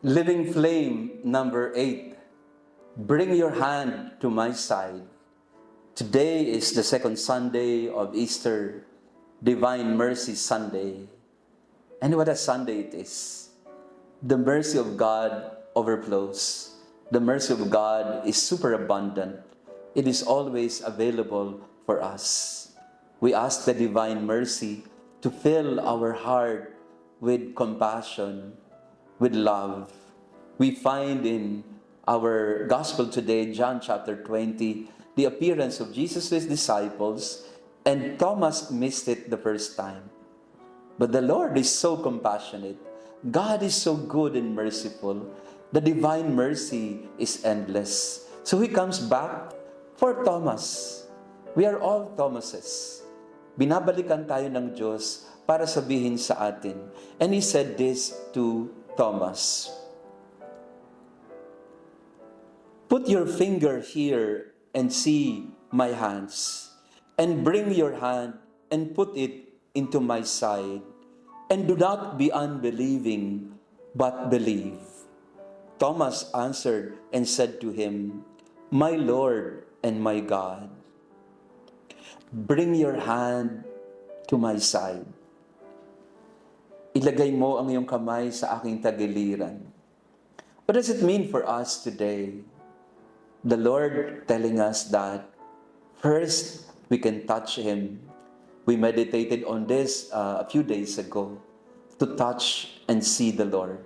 Living Flame number 8. Bring your hand to my side. Today is the second Sunday of Easter, Divine Mercy Sunday. And what a Sunday it is. The mercy of God overflows. The mercy of God is superabundant. It is always available for us. We ask the divine mercy to fill our heart with compassion, with love. We find in our gospel today, John chapter 20, the appearance of Jesus to his disciples, and Thomas missed it the first time. But the Lord is so compassionate. God is so good and merciful. The divine mercy is endless. So He comes back for Thomas. We are all Thomases. Binabalikan tayo ng Diyos para sabihin sa atin. And He said this to Thomas. Put your finger here and see my hands, and bring your hand and put it into my side, and do not be unbelieving, but believe. Thomas answered and said to him, My Lord and my God. Bring your hand to my side. Ilagay mo ang iyong kamay sa aking tagiliran. What does it mean for us today? The Lord telling us that first we can touch Him. We meditated on this a few days ago, to touch and see the Lord.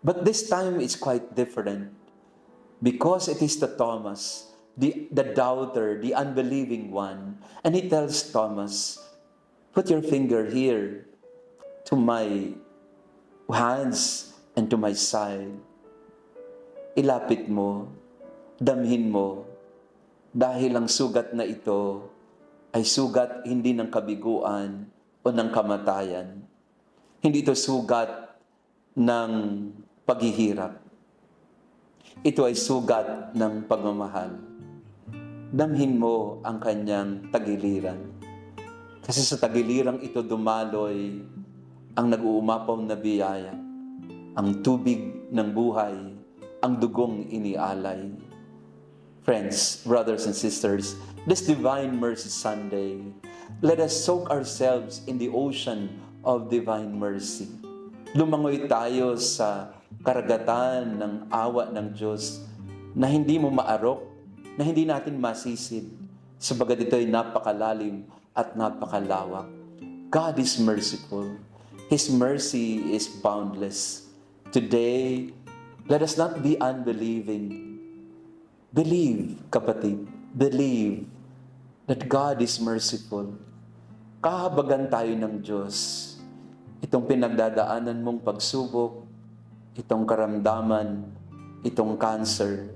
But this time it's quite different because it is the Thomas, the doubter, the unbelieving one. And He tells Thomas, put your finger here to my hands and to my side. Ilapit mo, damhin mo, dahil ang sugat na ito ay sugat hindi ng kabiguan o ng kamatayan. Hindi ito sugat ng paghihirap. Ito ay sugat ng pagmamahal. Damhin mo ang kanyang tagiliran. Kasi sa tagilirang ito dumaloy ang nag-uumapaw na biyaya, ang tubig ng buhay, ang dugong inialay. Friends, brothers and sisters, this Divine Mercy Sunday, let us soak ourselves in the ocean of Divine Mercy. Lumangoy tayo sa karagatan ng awa ng Diyos na hindi mo maarok, na hindi natin masisid, sabagat ito ay napakalalim at napakalawak. God is merciful. His mercy is boundless. Today, let us not be unbelieving. Believe, kapatid, believe that God is merciful. Kahabagan tayo ng Diyos. Itong pinagdadaanan mong pagsubok, itong karamdaman, itong cancer,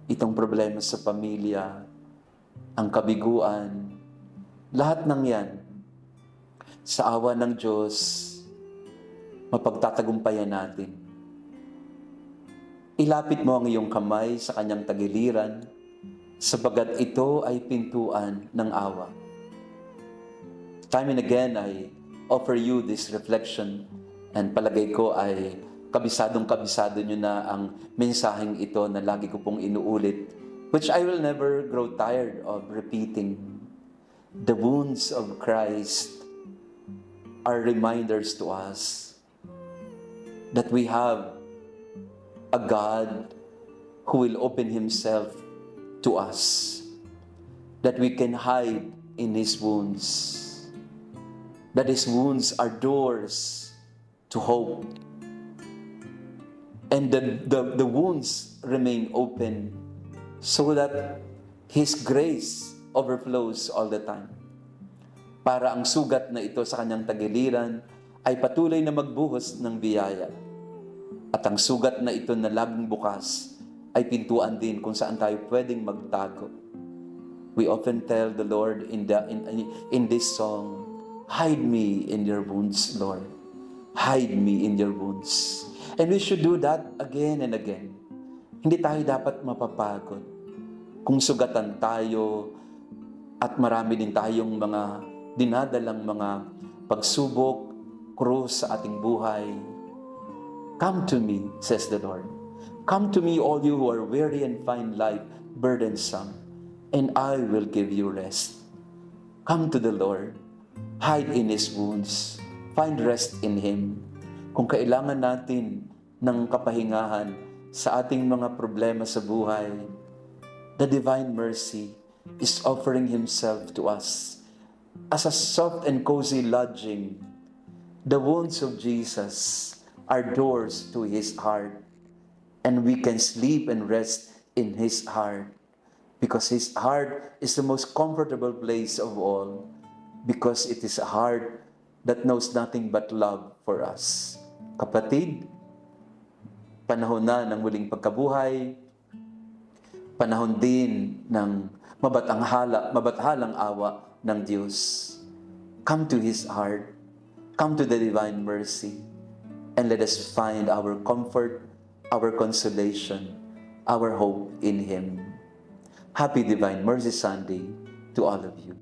itong problema sa pamilya, ang kabiguan, lahat ng yan, sa awa ng Diyos, mapagtatagumpayan natin. Ilapit mo ang iyong kamay sa kanyang tagiliran, sapagat ito ay pintuan ng awa. Time and again, I offer you this reflection, and palagay ko ay kabisado nyo na ang mensaheng ito na lagi ko pong inuulit, which I will never grow tired of repeating. The wounds of Christ are reminders to us that we have a God who will open Himself to us, that we can hide in His wounds, that His wounds are doors to hope, and the wounds remain open so that His grace overflows all the time, para ang sugat na ito sa kanyang tagiliran ay patuloy na magbuhos ng biyaya. At ang sugat na ito na laging bukas ay pintuan din kung saan tayo pwedeng magtago. We often tell the Lord in this song, hide me in your wounds, Lord. Hide me in your wounds. And we should do that again and again. Hindi tayo dapat mapapagod. Kung sugatan tayo at marami din tayong mga dinadalang mga pagsubok, krus sa ating buhay, Come to me, says the Lord. Come to me, all you who are weary and find life burdensome, and I will give you rest. Come to the Lord. Hide in His wounds. Find rest in Him. Kung kailangan natin ng kapahingahan sa ating mga problema sa buhay, the divine mercy is offering Himself to us as a soft and cozy lodging. The wounds of Jesus are doors to His heart, and we can sleep and rest in His heart, because His heart is the most comfortable place of all, because it is a heart that knows nothing but love for us. Kapatid, panahon na ng muling pagkabuhay, panahon din ng mabathalang awa ng Diyos. Come to His heart, come to the divine mercy, and let us find our comfort, our consolation, our hope in Him. Happy Divine Mercy Sunday to all of you.